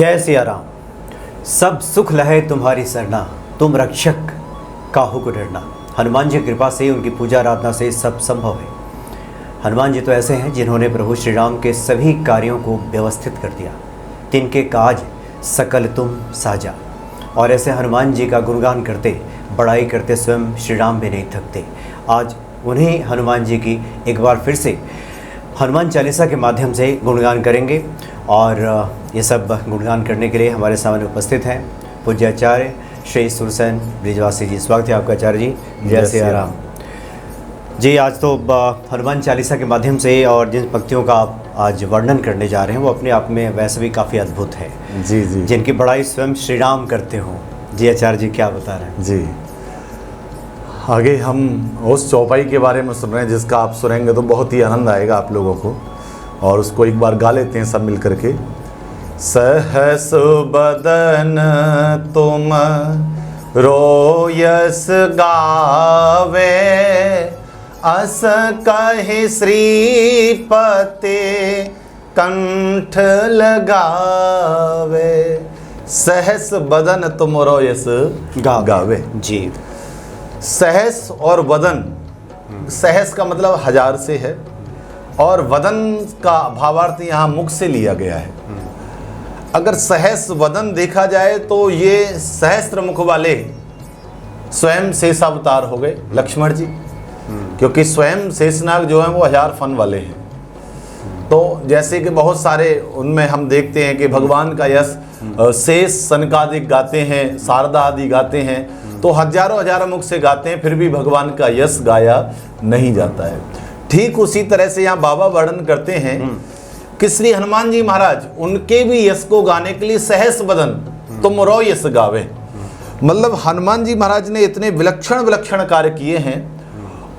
जय सिया राम। सब सुख लहे तुम्हारी सरना, तुम रक्षक काहू को डरना। हनुमान जी की कृपा से, उनकी पूजा आराधना से सब संभव है। हनुमान जी तो ऐसे हैं जिन्होंने प्रभु श्री राम के सभी कार्यों को व्यवस्थित कर दिया। तिनके काज सकल तुम साजा। और ऐसे हनुमान जी का गुणगान करते, बड़ाई करते स्वयं श्री राम भी नहीं थकते। आज उन्हीं हनुमान जी की एक बार फिर से हनुमान चालीसा के माध्यम से गुणगान करेंगे। और ये सब गुणगान करने के लिए हमारे सामने उपस्थित हैं पूज्य आचार्य श्री सुरसेन ब्रिजवासी जी। स्वागत है आपका आचार्य जी। जय श्री राम जी। आज तो हनुमान चालीसा के माध्यम से और जिन पंक्तियों का आप आज वर्णन करने जा रहे हैं वो अपने आप में वैसे भी काफ़ी अद्भुत है। जी जी। जिनकी बड़ाई स्वयं श्री राम करते हो। जी आचार्य जी, क्या बता रहे हैं? जी, आगे हम उस चौपाई के बारे में सुन रहे हैं जिसका आप सुनेंगे तो बहुत ही आनंद आएगा आप लोगों को। और उसको एक बार गा लेते हैं सब मिल करके। सहस बदन तुम रोयस गावे, अस कहि श्रीपते कंठ लगावे। सहस बदन तुम रोयस गावे जी। सहस और वदन, सहस का मतलब हजार से है और वदन का भावार्थ यहाँ मुख से लिया गया है। अगर सहस वदन देखा जाए तो ये सहस्त्र मुख वाले स्वयं शेषावतार हो गए लक्ष्मण जी, क्योंकि स्वयं शेषनाग जो है वो 1000 फन वाले हैं। तो जैसे कि बहुत सारे उनमें हम देखते हैं कि भगवान का यश शेष सनकादिक गाते हैं, शारदा आदि गाते हैं, तो हजारों मुख से गाते हैं, फिर भी भगवान का यश गाया नहीं जाता है। ठीक उसी तरह से यहाँ बाबा वर्णन करते हैं कि श्री हनुमान जी महाराज उनके भी यश को गाने के लिए सहस बदन तुम रो यश गावे। मतलब हनुमान जी महाराज ने इतने विलक्षण कार्य किए हैं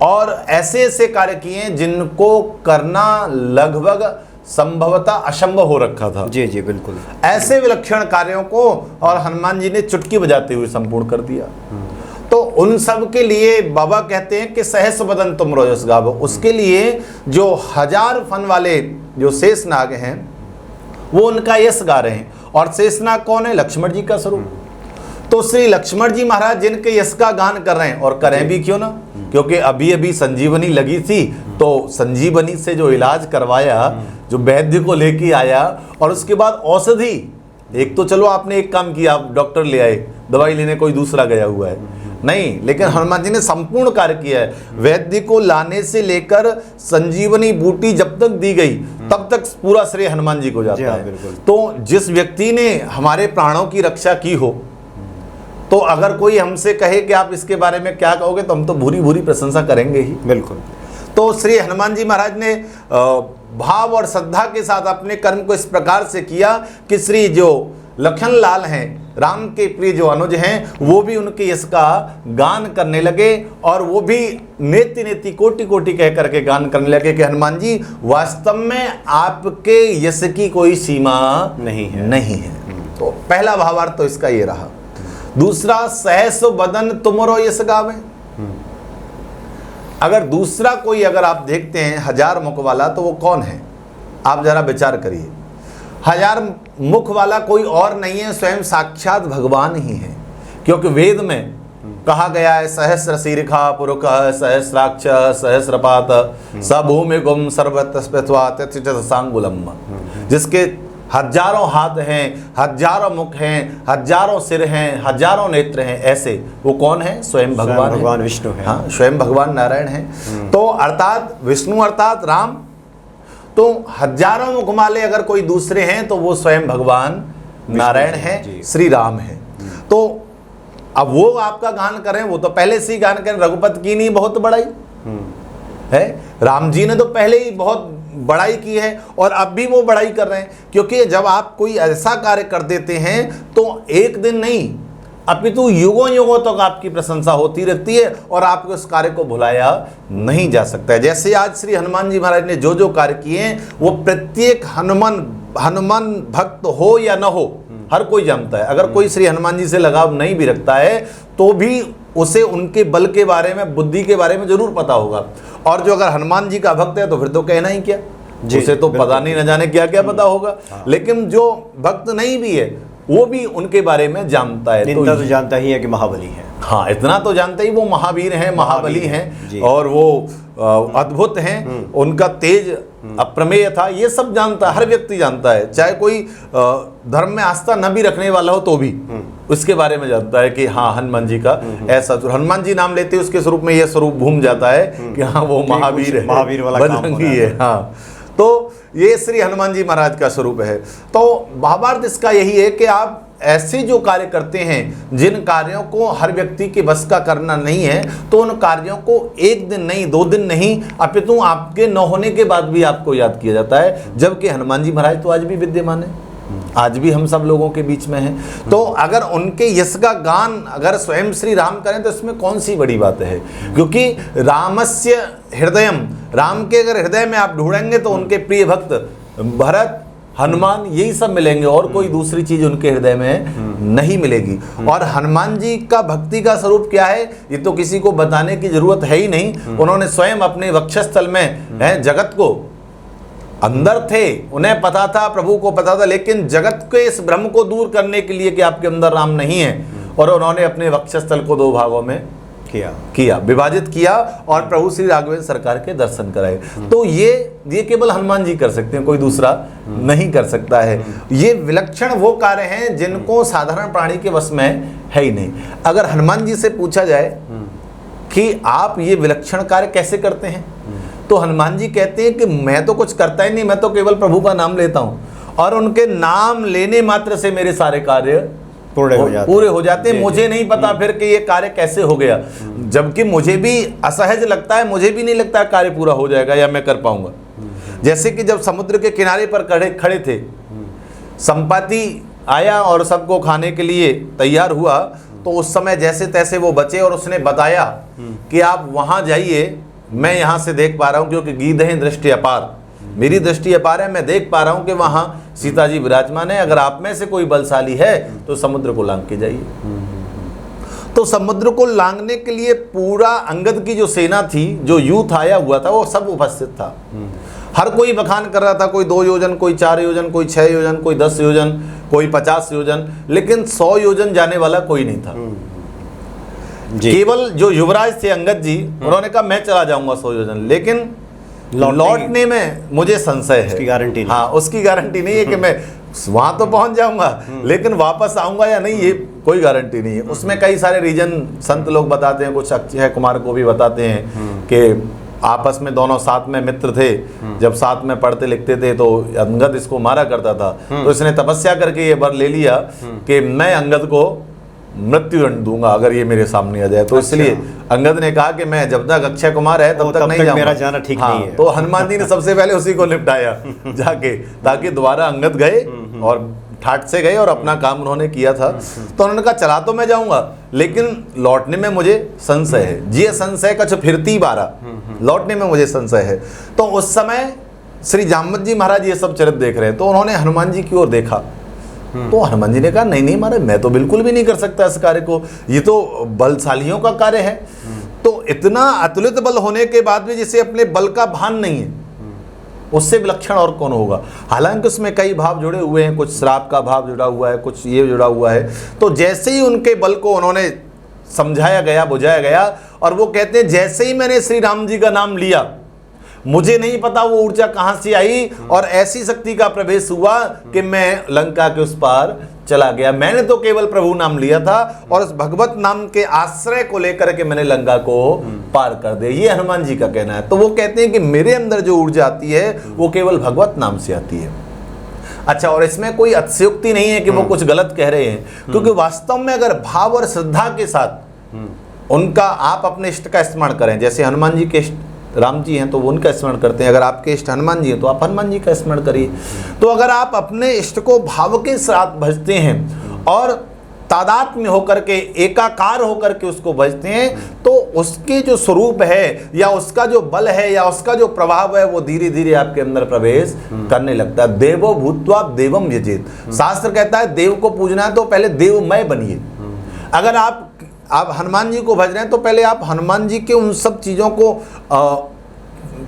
और ऐसे ऐसे कार्य किए हैं जिनको करना लगभग संभवतः असंभव हो रखा था। जी जी बिल्कुल। ऐसे विलक्षण कार्यों को और हनुमान जी ने चुटकी बजाते हुए संपूर्ण कर दिया। तो उन सब के लिए बाबा कहते हैं कि सहस बदन तुम रोयस गावो। उसके लिए जो 1000 फन वाले जो शेषनाग हैं वो उनका यश गा रहे हैं। और शेषनाग कौन है? लक्ष्मण जी का स्वरूप। तो श्री लक्ष्मण जी महाराज जिनके यश का गान कर रहे हैं, और करें भी क्यों ना, क्योंकि अभी अभी संजीवनी लगी थी, तो संजीवनी से जो इलाज करवाया, जो वैद्य को लेके आया, और उसके बाद औषधि, एक तो चलो आपने एक काम किया, आप डॉक्टर ले आए, दवाई लेने कोई दूसरा गया हुआ है नहीं, लेकिन हनुमान जी ने संपूर्ण कार्य किया है। वैद्य को लाने से लेकर संजीवनी बूटी जब तक दी गई तब तक पूरा श्रेय हनुमान जी को जाता है। तो जिस व्यक्ति ने हमारे प्राणों की रक्षा की हो, तो अगर कोई हमसे कहे कि आप इसके बारे में क्या कहोगे, तो हम तो भूरी भूरी प्रशंसा करेंगे ही। बिल्कुल। तो श्री हनुमान जी महाराज ने भाव और श्रद्धा के साथ अपने कर्म को इस प्रकार से किया कि श्री जो लखन लाल हैं, राम के प्रिय जो अनुज हैं, वो भी उनके यश का गान करने लगे। और वो भी नेति नेति कोटि कोटि कह करके गान करने लगे कि हनुमान जी वास्तव में आपके यश की कोई सीमा नहीं है। तो पहला भावार्थ तो इसका ये रहा। दूसरा, सहस बदन तुमरो यश गावे। अगर दूसरा कोई अगर आप देखते हैं 1000 मुख वाला, तो वो कौन है? आप जरा विचार करिए। 1000 मुख वाला कोई और नहीं है, स्वयं साक्षात भगवान ही है। क्योंकि वेद में कहा गया है सहस्र शीर्षा पुरुष सहस्राक्ष सहस्रपात सभूमि गुम सर्वतस्वांगुलम। जिसके 1000 हाथ हैं, 1000 मुख हैं, 1000 सिर हैं, 1000 नेत्र हैं, ऐसे वो कौन है? स्वयं भगवान विष्णु है। हाँ, स्वयं भगवान नारायण हैं। तो अर्थात विष्णु अर्थात राम। तो 1000 मुख वाले अगर कोई दूसरे हैं तो वो स्वयं भगवान नारायण हैं, श्री राम हैं। तो अब वो आपका गान करें, वो तो पहले से ही गान करें, रघुपति की नहीं बहुत बड़ाई है, राम जी ने तो पहले ही बहुत बड़ाई की है और अब भी वो बड़ाई कर रहे हैं। क्योंकि जब आप कोई ऐसा कार्य कर देते हैं तो एक दिन नहीं अपितु युगों तक आपकी प्रशंसा होती रहती है और आपके उस कार्य को भुलाया नहीं जा सकता है। जैसे आज श्री हनुमान जी महाराज ने जो जो कार्य किए हैं, वो प्रत्येक हनुमान भक्त हो या न हो, हर कोई जानता है। अगर कोई श्री हनुमान जी से लगाव नहीं भी रखता है तो भी उसे उनके बल के बारे में, बुद्धि के बारे में जरूर पता होगा। और जो अगर हनुमान जी का भक्त है तो फिर तो कहना ही क्या, जी, उसे तो बिल्कुल। पता नहीं, न जाने क्या क्या पता होगा। लेकिन जो भक्त नहीं भी है वो भी उनके बारे में जानता है। इतना तो जानता ही है कि महाबली है। हाँ, इतना तो जानते ही वो महावीर हैं, महाबली जी। हैं और वो अद्भुत हैं, उनका तेज अप्रमेय था, ये सब जानता है, हर व्यक्ति जानता है। चाहे कोई धर्म में आस्था न भी रखने वाला हो तो भी उसके बारे में जानता है कि हाँ, हनुमान जी का ऐसा, हनुमान जी नाम लेते उसके स्वरूप में यह स्वरूप घूम जाता है कि हाँ वो महावीर है, महावीर वाला काम हो बजरंगी रहा है। हाँ, तो ये श्री हनुमान जी महाराज का स्वरूप है। तो भावार्थ इसका यही है कि आप ऐसे जो कार्य करते हैं जिन कार्यों को हर व्यक्ति के बस का करना नहीं है, तो उन कार्यों को एक दिन नहीं, 2 दिन नहीं, अपितु आपके न होने के बाद भी आपको याद किया जाता है। जबकि हनुमान जी महाराज तो आज भी विद्यमान है, आज भी हम सब लोगों के बीच में हैं। तो अगर उनके यश का गान अगर स्वयं श्री राम करें तो इसमें कौन सी बड़ी बात है, क्योंकि रामस्य हृदयम, राम के अगर हृदय में आप ढूंढेंगे तो उनके प्रिय भक्त भरत, हनुमान, यही सब मिलेंगे और कोई दूसरी चीज उनके हृदय में नहीं मिलेगी। और हनुमान जी का भक्ति का स्वरूप क्या है ये तो किसी को बताने की जरूरत है ही नहीं। उन्होंने स्वयं अपने वक्षस्थल में है, जगत को अंदर थे, उन्हें पता था, प्रभु को पता था, लेकिन जगत के इस भ्रम को दूर करने के लिए कि आपके अंदर राम नहीं है, और उन्होंने अपने वक्षस्थल को 2 भागों में किया, विभाजित किया और प्रभु श्री राघवेंद्र सरकार के दर्शन कराए। तो ये केवल हनुमान जी कर सकते हैं, कोई दूसरा नहीं कर सकता है। ये विलक्षण वो कार्य हैं जिनको साधारण प्राणी के वश में है ही नहीं। अगर हनुमान जी से पूछा जाए कि आप ये विलक्षण कार्य कैसे करते हैं, तो हनुमान जी कहते हैं कि मैं तो कुछ करता ही नहीं, मैं तो केवल प्रभु का नाम लेता हूं और उनके नाम लेने मात्र से मेरे सारे कार्य पूरे हो जाते हैं। मुझे नहीं पता फिर कि ये कार्य कैसे हो गया, जबकि मुझे भी असहज लगता है, मुझे भी नहीं लगता कार्य पूरा हो जाएगा या मैं कर पाऊंगा। जैसे कि जब समुद्र के किनारे पर खड़े थे, संपाति आया और सबको खाने के लिए तैयार हुआ, तो उस समय जैसे तैसे वो बचे और उसने बताया कि आप वहां जाइए, मैं यहां से देख पा रहा हूं, क्योंकि गीधे दृष्टि अपार, मेरी दृष्टि अपार है, मैं देख पा रहा हूं कि वहां सीता जी विराजमान है। अगर आप में से कोई बलशाली है तो समुद्र को लांग के जाइए। तो समुद्र को लांघने के लिए पूरा अंगद की जो सेना थी, जो यूथ आया हुआ था, वो सब उपस्थित था। हर कोई बखान कर रहा था, कोई 2 योजन, कोई 4 योजन, कोई 6 योजन, कोई 10 योजन, कोई 50 योजन, लेकिन 100 योजन जाने वाला कोई नहीं था। केवल जो युवराज थे अंगद जी, उन्होंने कहा मैं चला जाऊंगा 100 योजन, लेकिन लौटने में मुझे संशय है, उसकी गारंटी नहीं। हाँ, उसकी गारंटी नहीं है कि मैं वहां तो पहुंच जाऊंगा, लेकिन वापस आऊंगा या नहीं, ये कोई गारंटी नहीं है। उसमें कई सारे रीजन संत लोग बताते हैं, कुछ अक्षय कुमार को भी बताते हैं कि आपस में दोनों साथ में मित्र थे, जब साथ में पढ़ते लिखते थे तो अंगद इसको मारा करता था, तो इसने तपस्या करके ये वर ले लिया कि मैं अंगद को मृत्यु दंड दूंगा अगर ये मेरे सामने आ जाए। तो इसलिए अंगद ने कहा कि मैं जब तक अक्षय कुमार है तब तक नहीं जाऊंगा, मेरा जाना ठीक नहीं है। तो हनुमान जी ने सबसे पहले उसी को निपटाया जाके, ताकि दोबारा अंगद गए और ठाट से गए और अपना काम उन्होंने किया था। तो उन्होंने कहा चला तो मैं जाऊंगा, लेकिन लौटने में मुझे संशय है, जी संशय का फिरती बारा, लौटने में मुझे संशय है। तो उस समय श्री जामवंत जी महाराज ये सब चरित्र देख रहे हैं, तो उन्होंने हनुमान जी की ओर देखा, तो हनुमान जी ने कहा नहीं महाराज, मैं तो बिल्कुल भी नहीं कर सकता इस कार्य को, ये तो बलशालियों का कार्य है। तो इतना अतुलित बल होने के बाद भी जिसे अपने बल का भान नहीं है, उससे विलक्षण और कौन होगा। हालांकि उसमें कई भाव जुड़े हुए हैं, कुछ श्राप का भाव जुड़ा हुआ है, कुछ ये जुड़ा हुआ है। तो जैसे ही उनके बल को उन्होंने समझाया गया, बुझाया गया, और वो कहते हैं जैसे ही मैंने श्री राम जी का नाम लिया, मुझे नहीं पता वो ऊर्जा कहां से आई और ऐसी शक्ति का प्रवेश हुआ कि मैं लंका के उस पार चला गया। मैंने तो केवल प्रभु नाम लिया था और उस भगवत नाम के आश्रय को लेकर के मैंने लंका को पार कर दिया। ये हनुमान जी का कहना है। तो वो कहते हैं कि मेरे अंदर जो ऊर्जा आती है वो केवल भगवत नाम से आती है। अच्छा, और इसमें कोई अतिशयोक्ति नहीं है कि वो कुछ गलत कह रहे हैं, क्योंकि वास्तव में अगर भाव और श्रद्धा के साथ उनका आप अपने इष्ट का स्मरण करें, जैसे हनुमान जी के इष्ट राम जी हैं तो वो उनका स्मरण करते हैं, अगर आपके इष्ट हनुमान जी हैं तो आप हनुमान जी का स्मरण करिए। तो अगर आप अपने इष्ट को भाव के साथ भजते हैं और तादात्म्य होकर के, एकाकार होकर के उसको भजते हैं, तो उसके जो स्वरूप है या उसका जो बल है या उसका जो प्रभाव है वो धीरे धीरे आपके अंदर प्रवेश करने लगता है। देवो भूत्वा देवम यजेत, शास्त्र कहता है देव को पूजना है तो पहले देवमय बनिए। अगर आप हनुमान जी को भज रहे हैं तो पहले आप हनुमान जी के उन सब चीज़ों को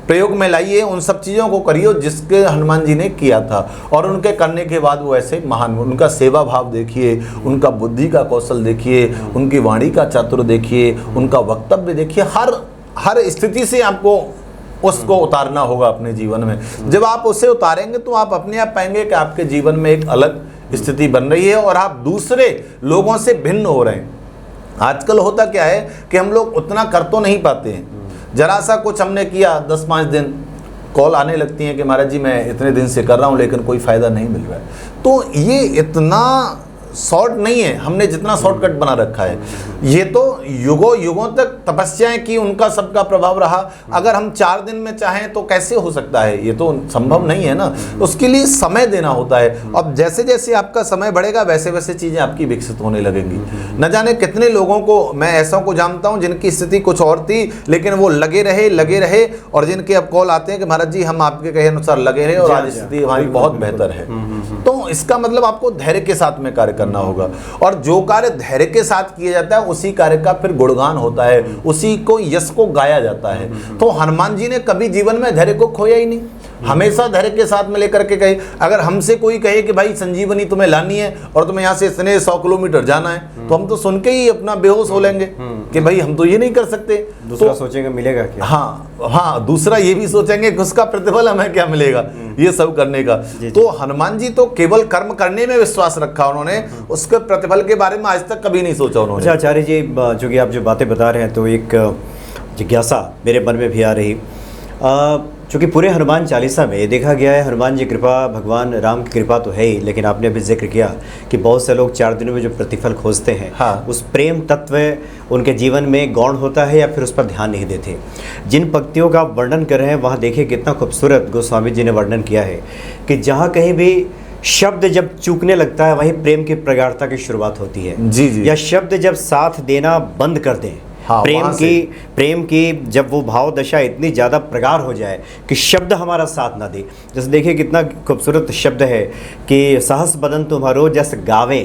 प्रयोग में लाइए, उन सब चीज़ों को करिए जिसके हनुमान जी ने किया था, और उनके करने के बाद वो ऐसे महान, उनका सेवा भाव देखिए, उनका बुद्धि का कौशल देखिए, उनकी वाणी का चातुर्य देखिए, उनका वक्तव्य देखिए, हर स्थिति से आपको उसको उतारना होगा अपने जीवन में। जब आप उसे उतारेंगे तो आप अपने आप पाएंगे कि आपके जीवन में एक अलग स्थिति बन रही है और आप दूसरे लोगों से भिन्न हो रहे हैं। आजकल होता क्या है कि हम लोग उतना कर तो नहीं पाते हैं, जरा सा कुछ हमने किया 10-5 दिन कॉल आने लगती हैं कि महाराज जी मैं इतने दिन से कर रहा हूँ लेकिन कोई फ़ायदा नहीं मिल रहा है। तो ये इतना शॉर्ट नहीं है हमने जितना शॉर्टकट बना रखा है। ये तो युगों युगों तक तपस्याएं की, उनका सबका प्रभाव रहा। अगर हम 4 दिन में चाहें तो कैसे हो सकता है, ये तो संभव नहीं है ना। उसके लिए समय देना होता है। अब जैसे जैसे आपका समय बढ़ेगा वैसे वैसे चीज़ें आपकी विकसित होने लगेंगी। न जाने कितने लोगों को, मैं ऐसों को जानता हूँ जिनकी स्थिति कुछ और थी लेकिन वो लगे रहे और जिनके अब कॉल आते हैं कि महाराज जी हम आपके कहे अनुसार लगे रहे और आज स्थिति हमारी बहुत बेहतर है। तो इसका मतलब आपको धैर्य के साथ में कार्य करना होगा, और जो कार्य धैर्य के साथ किया जाता है उसी कार्य का फिर गुणगान होता है, उसी को यश को गाया जाता है। तो हनुमान जी ने कभी जीवन में धैर्य को खोया ही नहीं, हमेशा धैर्य के साथ में लेकर के कहे। अगर हमसे कोई कहे कि भाई संजीवनी तुम्हें लानी है और तुम्हें यहाँ से इतने 100 किलोमीटर जाना है, तो हम तो सुन के ही अपना बेहोश हो लेंगे कि भाई हम तो ये नहीं कर सकते। दूसरा तो सोचेंगे मिलेगा क्या। हाँ, दूसरा ये भी सोचेंगे कि उसका प्रतिफल हमें क्या मिलेगा ये सब करने का। तो हनुमान जी तो केवल कर्म करने में विश्वास रखा उन्होंने, उसके प्रतिफल के बारे में आज तक कभी नहीं सोचा उन्होंने। अच्छा आचार्य जी, जो कि आप जो बातें बता रहे हैं तो एक जिज्ञासा मेरे मन में भी आ रही। चूँकि पूरे हनुमान चालीसा में देखा गया है हनुमान जी कृपा, भगवान राम की कृपा तो है ही, लेकिन आपने अभी जिक्र किया कि बहुत से लोग 4 दिनों में जो प्रतिफल खोजते हैं, हाँ। उस प्रेम तत्व उनके जीवन में गौण होता है या फिर उस पर ध्यान नहीं देते। जिन पंक्तियों का आप वर्णन कर रहे हैं वहाँ देखिए कितना खूबसूरत गोस्वामी जी ने वर्णन किया है कि जहाँ कहीं भी शब्द जब चूकने लगता है वहीं प्रेम की प्रगाढ़ता की शुरुआत होती है। जी। या शब्द जब साथ देना बंद कर दें, हाँ, प्रेम की जब वो भाव दशा इतनी ज़्यादा प्रगाढ़ हो जाए कि शब्द हमारा साथ ना दे। जैसे देखिए कितना खूबसूरत शब्द है कि सहस बदन तुम्हारो जस गावे,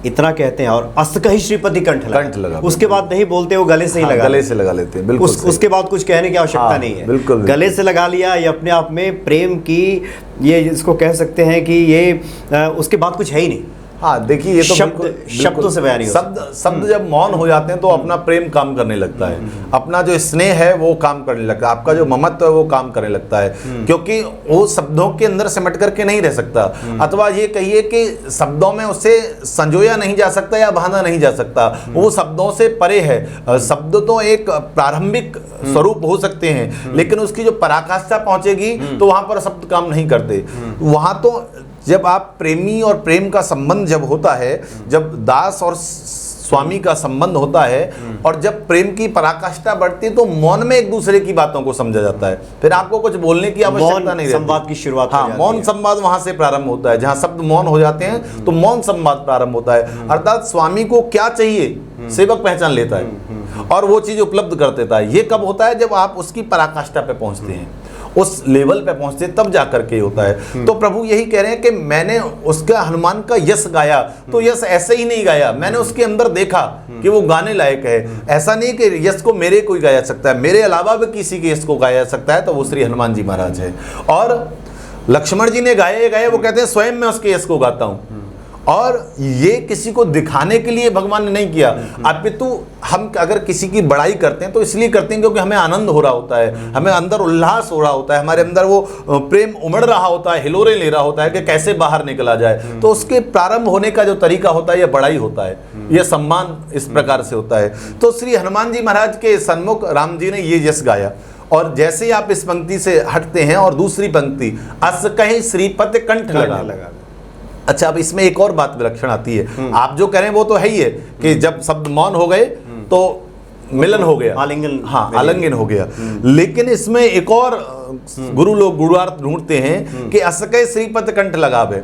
इतना कहते हैं, और अस्त कही श्रीपति कंठ लगा। उसके बाद नहीं बोलते, वो गले से ही गले से लगा लेते हैं। बिल्कुल उसके बाद कुछ कहने की आवश्यकता नहीं है। बिल्कुल गले से लगा लिया, ये अपने आप में प्रेम की, ये इसको कह सकते हैं कि ये उसके बाद कुछ है ही नहीं। हाँ, देखिए ये तो शब्दों से बयान नहीं होता। शब्द जब मौन हो जाते हैं तो अपना प्रेम काम करने लगता है, अपना जो स्नेह है वो काम करने लगता है, आपका जो ममत्व है वो काम करने लगता है, क्योंकि वो शब्दों के अंदर सिमट करके नहीं रह सकता। अथवा ये कहिए कि शब्दों में उसे संजोया नहीं जा सकता या बांधा नहीं जा सकता, वो शब्दों से परे है। शब्द तो एक प्रारंभिक स्वरूप हो सकते हैं, लेकिन उसकी जो पराकाष्ठा पहुंचेगी तो वहां पर शब्द काम नहीं करते। वहां तो जब आप प्रेमी और प्रेम का संबंध जब होता है, जब दास और स्वामी का संबंध होता है, और जब प्रेम की पराकाष्ठा बढ़ती है तो मौन में एक दूसरे की बातों को समझा जाता है। फिर आपको कुछ बोलने की आवश्यकता नहीं रहती, संवाद की शुरुआत। हाँ, मौन संवाद वहां से प्रारंभ होता है। जहां शब्द मौन हो जाते हैं तो मौन संवाद प्रारंभ होता है। अर्थात स्वामी को क्या चाहिए सेवक पहचान लेता है और वो चीज उपलब्ध कर देता है। ये कब होता है? जब आप उसकी पराकाष्ठा पे पहुंचते हैं, उस लेवल पे पहुंचते, तब जाकर के होता है। तो प्रभु यही कह रहे हैं कि मैंने उसका हनुमान का यश गाया, तो यश ऐसे ही नहीं गाया, मैंने उसके अंदर देखा कि वो गाने लायक है। ऐसा नहीं कि यश को मेरे कोई गाया सकता है, मेरे अलावा भी किसी के यश को गाया सकता है, तो वो श्री हनुमान जी महाराज है। और लक्ष्मण जी ने गाया, वो कहते हैं स्वयं मैं उसके यश को गाता हूं। और ये किसी को दिखाने के लिए भगवान ने नहीं किया, अपितु हम अगर किसी की बड़ाई करते हैं तो इसलिए करते हैं क्योंकि हमें आनंद हो रहा होता है, हमें अंदर उल्लास हो रहा होता है, हमारे अंदर वो प्रेम उमड़ रहा होता है, हिलोरे ले रहा होता है कि कैसे बाहर निकला जाए। तो उसके प्रारंभ होने का जो तरीका होता है यह बड़ाई होता है, यह सम्मान इस प्रकार से होता है। तो श्री हनुमान जी महाराज के सन्मुख राम जी ने ये यश गाया। और जैसे ही आप इस पंक्ति से हटते हैं और दूसरी पंक्ति, अस कहीं श्रीपति कंठ लगा। अच्छा, अब इसमें एक और बात विलक्षण आती है। आप जो कह रहे हैं वो तो है ही है कि जब शब्द मौन हो गए तो मिलन हो गया, आलिंगन, हाँ आलिंगन हो गया। लेकिन इसमें एक और गुरु लोग गुरुआर्थ ढूंढते हैं कि असके श्रीपति कंठ लगावे।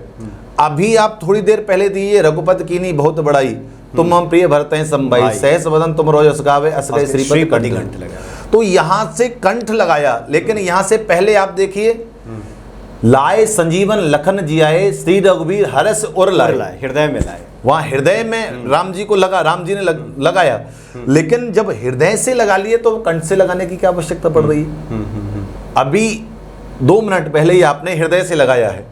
अभी आप थोड़ी देर पहले दिए रघुपति कीनी बहुत बड़ाई, तुम हम प्रिय भरत हैं संभाई, सहस वदन तुम रोज असगावे, असके श्रीपति कंठ लगा। तो यहां से कंठ लगाया, लेकिन यहां से पहले आप देखिए, लाए संजीवन लखन जियाए, श्री रघुवीर हरस और लाए, हृदय में लाए। वहां हृदय में राम जी को लगा, राम जी ने लगाया। लेकिन जब हृदय से लगा लिए तो कंठ से लगाने की क्या आवश्यकता पड़ रही है? अभी 2 मिनट पहले ही आपने हृदय से लगाया है,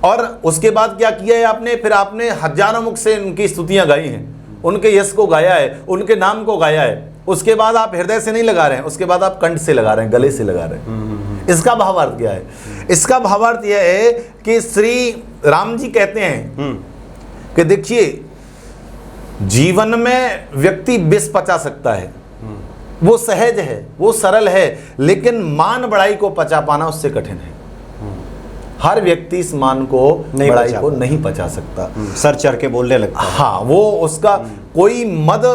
और उसके बाद क्या किया है आपने, फिर आपने हजारों मुख से उनकी स्तुतियां गाई हैं, उनके यश को गाया है, उनके नाम को गाया है। उसके बाद आप हृदय से नहीं लगा रहे हैं, उसके बाद आप कंठ से लगा रहे हैं, गले से लगा रहे हैं। इसका भावार्थ क्या है? इसका भावार्थ यह है कि श्री राम जी कहते हैं कि देखिए, जीवन में व्यक्ति विष पचा सकता है, वो सहज है, वो सरल है, लेकिन मान बड़ाई को पचा पाना उससे कठिन है। हर व्यक्ति इस मान को, बड़ाई को नहीं पचा सकता, सर चढ़ के बोलने लगता है। हाँ, वो उसका कोई मद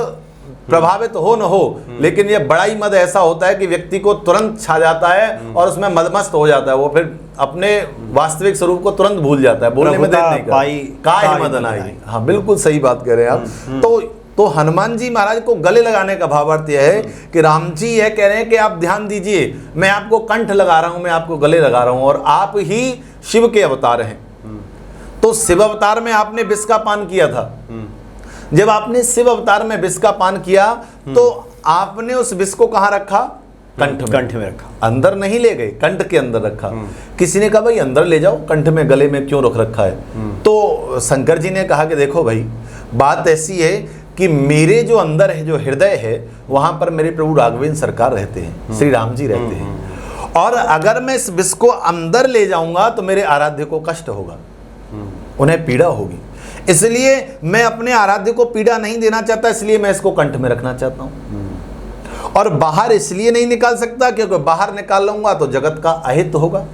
प्रभावित हो न हो, लेकिन ये बड़ाई मद ऐसा होता है कि व्यक्ति को तुरंत छा जाता है और उसमें मदमस्त हो जाता है, वो फिर अपने वास्तविक स्वरूप को तुरंत भूल जाता है, बोलने में देर नहीं करता। काय मदन आई। हाँ, बिल्कुल सही बात कह रहे हैं आप। तो हनुमान जी महाराज को गले लगाने का भावार्थ यह है कि राम जी यह कह रहे हैं कि आप ध्यान दीजिए, मैं आपको कंठ लगा रहा हूं, मैं आपको गले लगा रहा हूं, और आप ही शिव के अवतार हैं। तो शिव अवतार में आपने विष का पान किया था। जब आपने शिव अवतार में विष का पान किया तो आपने उस विष को कहां रखा? कंठ में रखा। अंदर नहीं ले गए, कंठ के अंदर रखा। किसी ने कहा भाई अंदर ले जाओ, कंठ में गले में क्यों रख रखा है? तो शंकर जी ने कहा कि देखो भाई, बात ऐसी है कि मेरे जो अंदर है, जो हृदय है, वहां पर मेरे प्रभु राघवेंद्र सरकार रहते हैं, श्री राम जी रहते हैं, और अगर मैं इस विष को अंदर ले जाऊंगा तो मेरे आराध्य को कष्ट होगा, उन्हें पीड़ा होगी। इसलिए मैं अपने आराध्य को पीड़ा नहीं देना चाहता, इसलिए मैं इसको कंठ में रखना चाहता हूं। और बाहर इसलिए नहीं निकाल सकता क्योंकि बाहर निकाल लूंगा तो जगत का अहित होगा।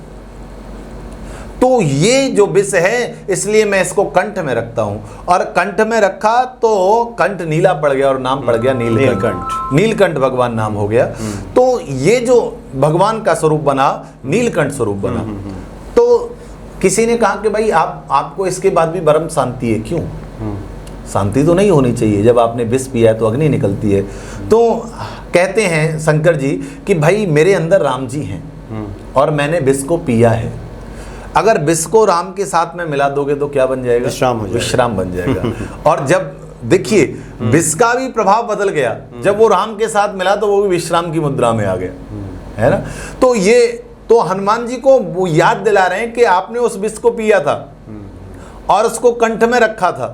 तो ये जो विष है, इसलिए मैं इसको कंठ में रखता हूं। और कंठ में रखा तो कंठ नीला पड़ गया और नाम पड़ गया नीलकंठ। नीलकंठ भगवान नाम हो गया। तो ये जो भगवान का स्वरूप बना, नीलकंठ स्वरूप बना। तो किसी ने कहा कि भाई आपको इसके बाद भी परम शांति है, क्यों? शांति तो नहीं होनी चाहिए, जब आपने विष पिया है तो अग्नि निकलती है। तो कहते हैं शंकर जी कि भाई मेरे अंदर राम जी हैं और मैंने विष को पिया है। अगर विष को राम के साथ में मिला दोगे तो क्या बन जाएगा? विश्राम बन जाएगा। और जब देखिए विष का भी प्रभाव बदल गया, जब वो राम के साथ मिला तो वो भी विश्राम की मुद्रा में आ गया, है ना? तो ये तो हनुमान जी को वो याद दिला रहे हैं कि आपने उस विष को पिया था और उसको कंठ में रखा था।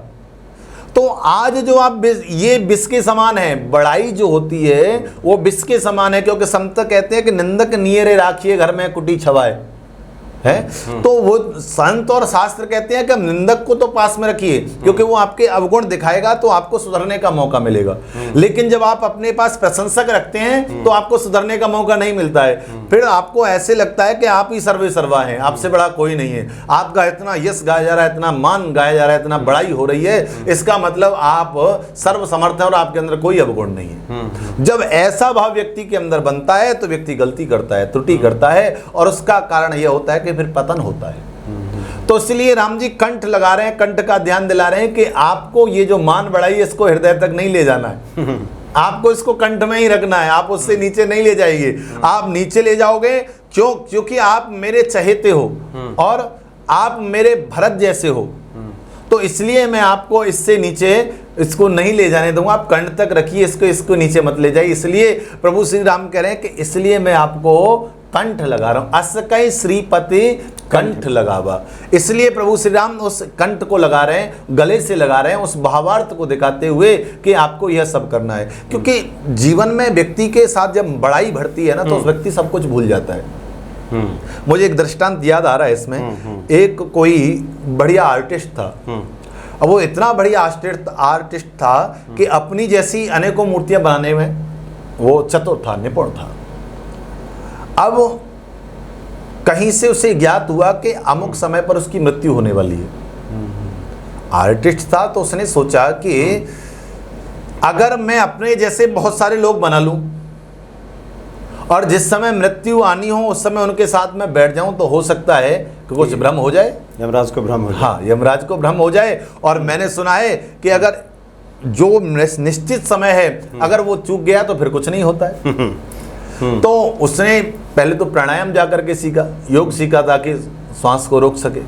तो आज जो आप ये विष के समान है, बड़ाई जो होती है वो विष के समान है, क्योंकि संत कहते हैं कि निंदक नियरे राखिए घर में कुटी छवाए, है। तो वो संत और शास्त्र कहते हैं कि निंदक को तो पास में रखिए, क्योंकि वो आपके अवगुण दिखाएगा तो आपको सुधरने का मौका मिलेगा। लेकिन जब आप अपने पास प्रशंसक रखते हैं तो आपको सुधरने का मौका नहीं मिलता है। फिर आपको ऐसे लगता है कि आप ही सर्वे सर्वा हैं, आपसे बड़ा कोई नहीं है। आपका इतना यश गाया जा रहा है, इतना मान गाया जा रहा है, इतना बड़ाई हो रही है, इसका मतलब आप सर्व समर्थ हैं और आपके अंदर कोई अवगुण नहीं है। जब ऐसा भाव व्यक्ति के अंदर बनता है तो व्यक्ति गलती करता है, त्रुटि करता है, और उसका कारण यह होता है कि फिर पतन होता है। तो इसलिए राम जी कंठ लगा रहे हैं, कंठ का ध्यान दिला रहे हैं कि आपको ये जो मान बढ़ाई है इसको हृदय तक नहीं ले जाना है, आपको इसको कंठ में ही रखना है। आप उससे नीचे नहीं ले जाएंगे। आप नीचे ले जाओगे क्योंकि आप मेरे चहेते हो और आप मेरे भरत जैसे हो, तो इसलिए मैं आपको इससे नीचे इसको नहीं ले जाने दूंगा। आप कंठ तक रखिए इसको नीचे मत ले जाइए। इसलिए प्रभु श्री राम कह रहे हैं कि इसलिए मैं आपको कंठ लगा रहा हूं। अस कई श्रीपति कंठ लगावा, इसलिए प्रभु श्री राम उस कंठ को लगा रहे हैं, गले से लगा रहे हैं, उस भावार्थ को दिखाते हुए कि आपको यह सब करना है। क्योंकि जीवन में व्यक्ति के साथ जब बड़ाई बढ़ती है ना तो उस व्यक्ति सब कुछ भूल जाता है। मुझे एक दृष्टांत याद आ रहा है इसमें। एक कोई बढ़िया आर्टिस्ट था, अब वो इतना बढ़िया आर्टिस्ट था कि अपनी जैसी अनेकों मूर्तियां बनाने में वो चतुर था, निपुण था। अब कहीं से उसे ज्ञात हुआ कि अमुक समय पर उसकी मृत्यु होने वाली है। आर्टिस्ट था तो उसने सोचा कि अगर मैं अपने जैसे बहुत सारे लोग बना लूं और जिस समय मृत्यु आनी हो उस समय उनके साथ में बैठ जाऊं तो हो सकता है कि कुछ भ्रम हो जाए, यमराज को भ्रम हो जाए। हाँ, यमराज को भ्रम हो जाए। और मैंने सुना है कि अगर जो निश्चित समय है अगर वो चूक गया तो फिर कुछ नहीं होता है। तो उसने पहले तो प्राणायाम जाकर के सीखा, योग सीखा ताकि श्वास को रोक सके।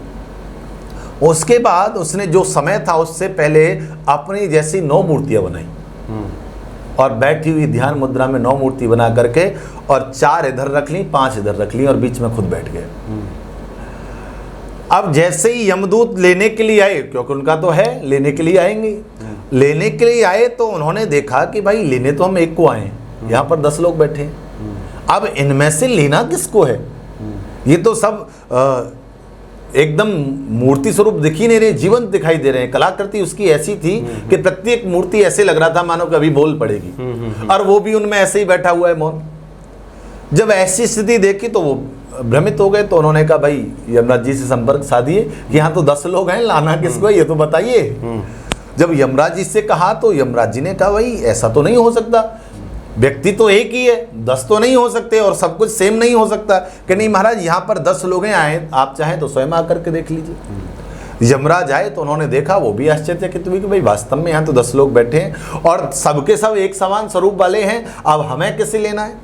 उसके बाद उसने जो समय था उससे पहले अपनी जैसी 9 मूर्तियां बनाई। और बैठी हुई ध्यान मुद्रा में 9 मूर्ति बना करके और 4 इधर रख ली, 5 इधर रख ली और बीच में खुद बैठ गए। अब जैसे ही यमदूत लेने के लिए आए, क्योंकि उनका तो है, लेने के लिए आएंगे, लेने के लिए आए तो उन्होंने देखा कि भाई लेने तो हम एक को आए हैं, यहाँ पर 10 लोग बैठे हैं, अब इनमें से लेना किसको है? ये तो सब एकदम मूर्ति स्वरूप दिख ही नहीं रहे, जीवंत दिखाई दे रहे हैं। कलाकृति उसकी ऐसी थी कि प्रत्येक मूर्ति ऐसे लग रहा था मानो कभी बोल पड़ेगी, और वो भी उनमें ऐसे ही बैठा हुआ है मौन। जब ऐसी स्थिति देखी तो वो भ्रमित हो गए, तो उन्होंने कहा भाई यमराज जी से संपर्क साधिए कि यहाँ तो 10 लोग हैं, लाना किसको है ये तो बताइए। जब यमराज जी से कहा तो यमराज जी ने कहा भाई ऐसा तो नहीं हो सकता, व्यक्ति तो एक ही है, 10 तो नहीं हो सकते और सब कुछ सेम नहीं हो सकता। कि नहीं महाराज यहाँ पर 10 लोग हैं, आए आप चाहें तो स्वयं आकर के देख लीजिए। यमराज आए तो उन्होंने देखा, वो भी आश्चर्यचकित हुए कि भाई वास्तव में यहाँ तो 10 लोग बैठे हैं और सबके सब एक समान स्वरूप वाले हैं, अब हमें किसे लेना है?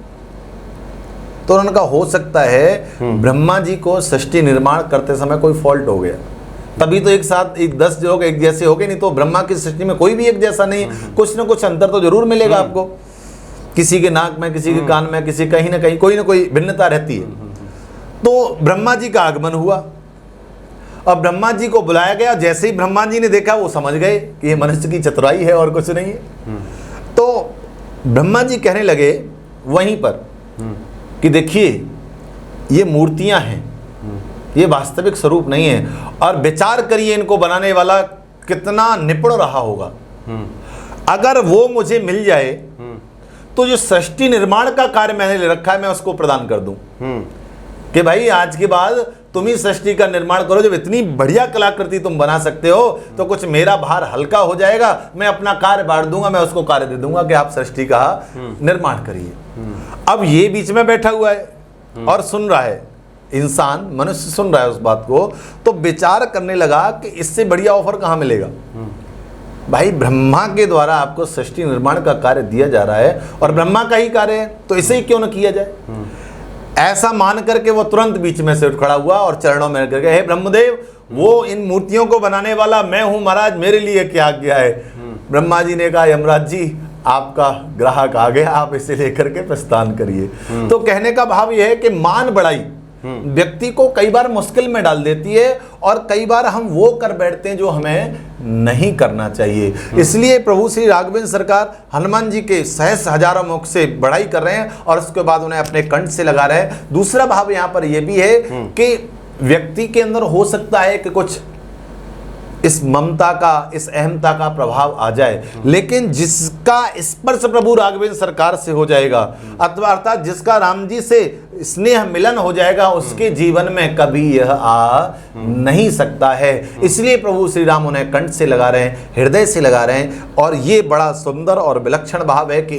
तो उन्होंने कहा हो सकता है ब्रह्मा जी को सृष्टि निर्माण करते समय कोई फॉल्ट हो गया, तभी तो एक साथ 10 लोग एक जैसे हो गए, नहीं तो ब्रह्मा की सृष्टि में कोई भी एक जैसा नहीं है, कुछ ना कुछ अंतर तो जरूर मिलेगा आपको, किसी के नाक में, किसी के कान में, किसी कहीं ना कहीं कोई ना कोई भिन्नता रहती है। तो ब्रह्मा जी का आगमन हुआ और ब्रह्मा जी को बुलाया गया। जैसे ही ब्रह्मा जी ने देखा वो समझ गए कि ये मनुष्य की चतुराई है और कुछ नहीं है। तो ब्रह्मा जी कहने लगे वहीं पर कि देखिए ये मूर्तियां हैं, ये वास्तविक स्वरूप नहीं है, और विचार करिए इनको बनाने वाला कितना निपुण रहा होगा। अगर वो मुझे मिल जाए तो जो सृष्टि निर्माण का कार्य मैंने ले रखा है मैं उसको प्रदान कर दूं कि भाई आज के बाद तुम ही सृष्टि का निर्माण करो। जब इतनी बढ़िया कलाकृति तुम बना सकते हो तो कुछ मेरा भार हल्का हो जाएगा, मैं अपना कार्य बांट दूंगा, मैं उसको कार्य दे दूंगा कि आप सृष्टि का निर्माण करिए। अब ये बीच में बैठा हुआ है और सुन रहा है, इंसान मनुष्य सुन रहा है उस बात को, तो विचार करने लगा कि इससे बढ़िया ऑफर कहाँ मिलेगा। भाई ब्रह्मा के द्वारा आपको सृष्टि निर्माण का कार्य दिया जा रहा है और ब्रह्मा का ही कार्य है, तो इसे ही क्यों न किया जाए। ऐसा मान करके वो तुरंत बीच में से उठ खड़ा हुआ और चरणों में करके, हे ब्रह्मदेव, वो इन मूर्तियों को बनाने वाला मैं हूं महाराज, मेरे लिए क्या किया है। ब्रह्मा जी ने कहा यमराज जी आपका ग्राहक आ गया, आप इसे लेकर के प्रस्थान करिए। तो कहने का भाव यह है कि मान बढ़ाई व्यक्ति को कई बार मुश्किल में डाल देती है और कई बार हम वो कर बैठते हैं जो हमें नहीं करना चाहिए। इसलिए प्रभु श्री राघवेंद्र सरकार हनुमान जी के सहस्र हजारों मुख से बड़ाई कर रहे हैं और उसके बाद उन्हें अपने कंठ से लगा रहे हैं। दूसरा भाव यहाँ पर यह भी है कि व्यक्ति के अंदर हो सकता है कि कुछ इस ममता का, इस अहमता का प्रभाव आ जाए, लेकिन जिसका स्पर्श प्रभु राघवेंद्र सरकार से हो जाएगा अथवा अर्थात जिसका राम जी से स्नेह मिलन हो जाएगा, उसके जीवन में कभी यह आ नहीं सकता है। इसलिए प्रभु श्री राम उन्हें कंठ से लगा रहे हैं, हृदय से लगा रहे हैं। और ये बड़ा सुंदर और विलक्षण भाव है कि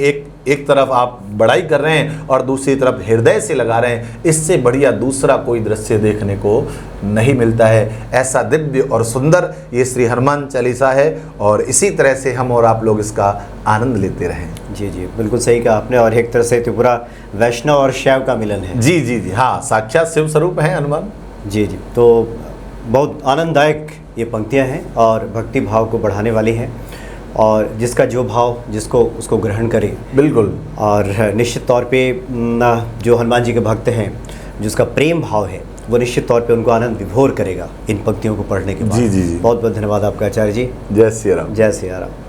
एक तरफ आप बड़ाई कर रहे हैं और दूसरी तरफ हृदय से लगा रहे हैं। इससे बढ़िया दूसरा कोई दृश्य देखने को नहीं मिलता है। ऐसा दिव्य और सुंदर ये श्री हनुमान चालीसा है और इसी तरह से हम और आप लोग इसका आनंद लेते रहें। जी जी, बिल्कुल सही कहा आपने। और एक तरह से त्रिपुरा वैष्णव और शैव का मिलन है। जी जी जी, हाँ, साक्षात शिव स्वरूप है हनुमान। जी जी, तो बहुत आनंददायक ये पंक्तियाँ हैं और भक्ति भाव को बढ़ाने वाली हैं, और जिसका जो भाव जिसको उसको ग्रहण करे। बिल्कुल। और निश्चित तौर पे जो हनुमान जी के भक्त हैं, जिसका प्रेम भाव है, वो निश्चित तौर पे उनको आनंद विभोर करेगा इन पंक्तियों को पढ़ने के बाद। जी जी जी, बहुत बहुत धन्यवाद आपका आचार्य जी। जय सिया राम। जय सिया राम।